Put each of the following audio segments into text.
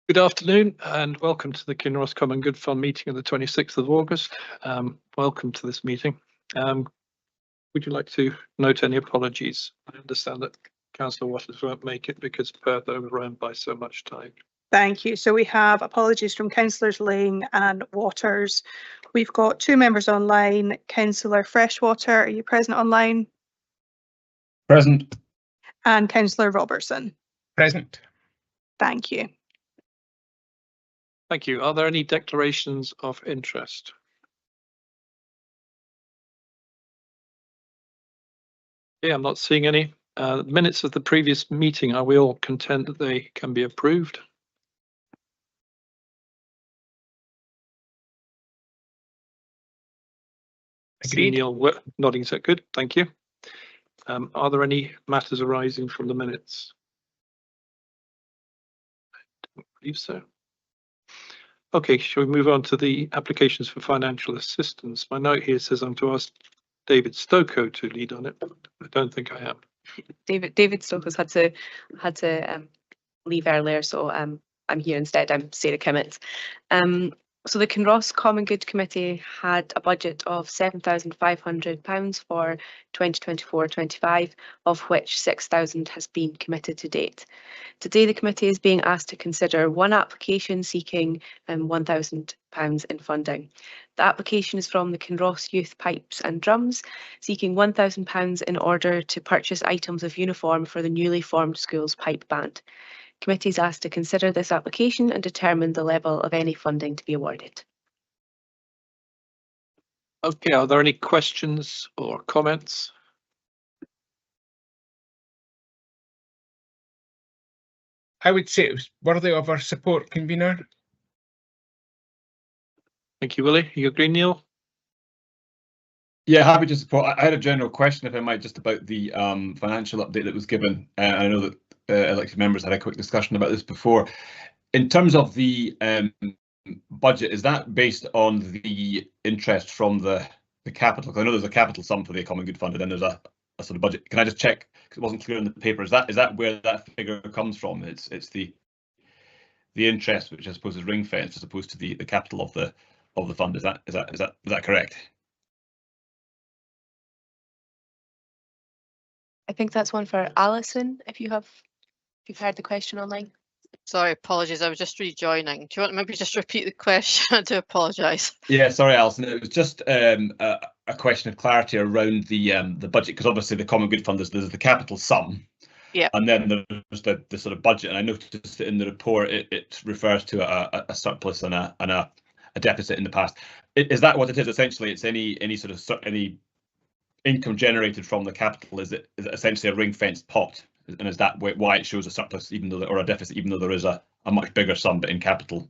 Good afternoon and welcome to the Kinross Common Good Fund meeting on the 26th of August. Welcome to this meeting. Would you like to note any apologies? I understand that Councillor Waters won't make it because Perth overrun by so much time. Thank you. So we have apologies from Councillors Lang and Waters. We've got two members online. Councillor Freshwater, are you present online? Present. And Councillor Robertson. Present. Thank you. Thank you. Are there any declarations of interest? Yeah, I'm not seeing any. Minutes of the previous meeting, are we all content that they can be approved? Agreed. Neil nodding, is that good? Thank you. Are there any matters arising from the minutes? I don't believe so. Okay, shall we move on to the applications for financial assistance? My note here says I'm to ask David Stokoe to lead on it. I don't think I am. David Stokoe's had to leave earlier, so I'm here instead. I'm Sarah Kimmett. So the Kinross Common Good Committee had a budget of £7,500 for 2024-25, of which £6,000 has been committed to date. Today, the committee is being asked to consider one application seeking £1,000 in funding. The application is from the Kinross Youth Pipes and Drums, seeking £1,000 in order to purchase items of uniform for the newly formed school's pipe band. Committee is asked to consider this application and determine the level of any funding to be awarded. Okay, are there any questions or comments? I would say it was worthy of our support, convener. Thank you, Willie. You agree, Neil? Yeah, happy to support. I had a general question, if I might, just about the financial update that was given. I know that elected members had a quick discussion about this before. In terms of the budget, is that based on the interest from the capital? Because I know there's a capital sum for the Common Good Fund, and then there's a sort of budget. Can I just check, because it wasn't clear in the paper, is that where that figure comes from? It's the interest, which I suppose is ring fenced, as opposed to the capital of the fund. Is that correct? I think that's one for Alison, if you've heard the question online. Sorry, apologies. I was just rejoining. Do you want to maybe just repeat the question? I do apologise. Yeah, sorry, Alison. It was just a question of clarity around the budget, because obviously the Common Good Fund, there's the capital sum. Yeah. And then there's the sort of budget, and I noticed that in the report it refers to a surplus and a deficit in the past. Is that what it is? Essentially, it's any income generated from the capital. Is it essentially a ring-fenced pot? And is that why it shows a surplus, or a deficit, even though there is a much bigger sum, but in capital?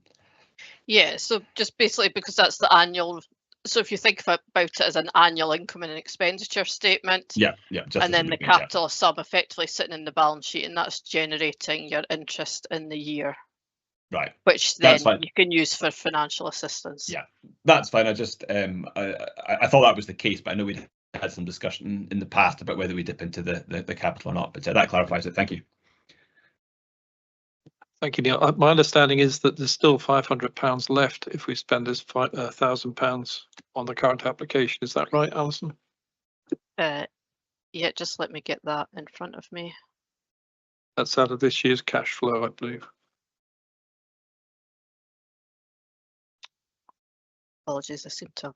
Yeah, so just basically because that's the annual. So if you think about it as an annual income and expenditure statement, Yeah. And then the capital sum effectively sitting in the balance sheet, and that's generating your interest in the year. Right. Which then you can use for financial assistance. Yeah, that's fine. I just I thought that was the case, but I know we had some discussion in the past about whether we dip into the capital or not, but that clarifies it. Thank you. Thank you, Neil. My understanding is that there's still £500 left if we spend this £1,000 on the current application. Is that right, Alison? Yeah, just let me get that in front of me. That's out of this year's cash flow, I believe. Apologies, I seem to have.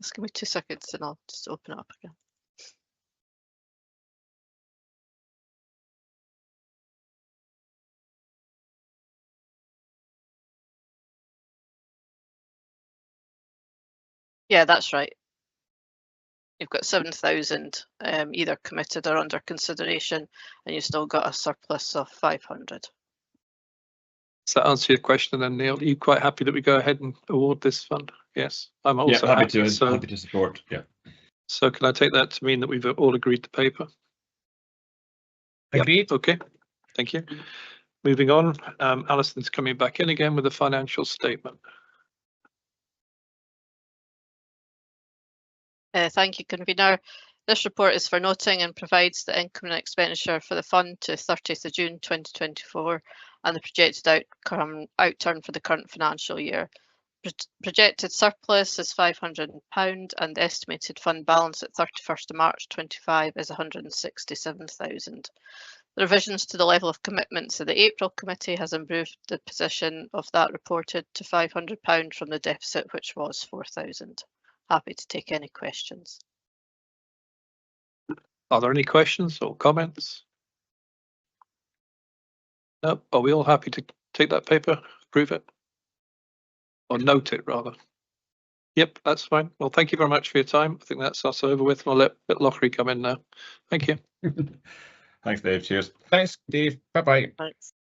Just give me 2 seconds and I'll just open it up again. Yeah, that's right. You've got 7,000 either committed or under consideration, and you've still got a surplus of 500. Does that answer your question then, Neil? Are you quite happy that we go ahead and award this fund? Yes, I'm also happy to support. Yeah. So can I take that to mean that we've all agreed to paper? Agreed. Okay, thank you. Moving on, Alison's coming back in again with a financial statement. Thank you, convener. This report is for noting and provides the income and expenditure for the fund to 30th of June 2024 and the projected outturn for the current financial year. Projected surplus is £500 and the estimated fund balance at 31st of March 25 is 167,000. The revisions to the level of commitments of the April committee has improved the position of that reported to £500 from the deficit, which was 4,000. Happy to take any questions. Are there any questions or comments? No, are we all happy to take that paper, approve it? Or note it rather? Yep, that's fine. Well, thank you very much for your time. I think that's us over with. I'll let Lockery come in now. Thank you. Thanks, Dave. Cheers. Thanks, Dave. Bye-bye. Thanks.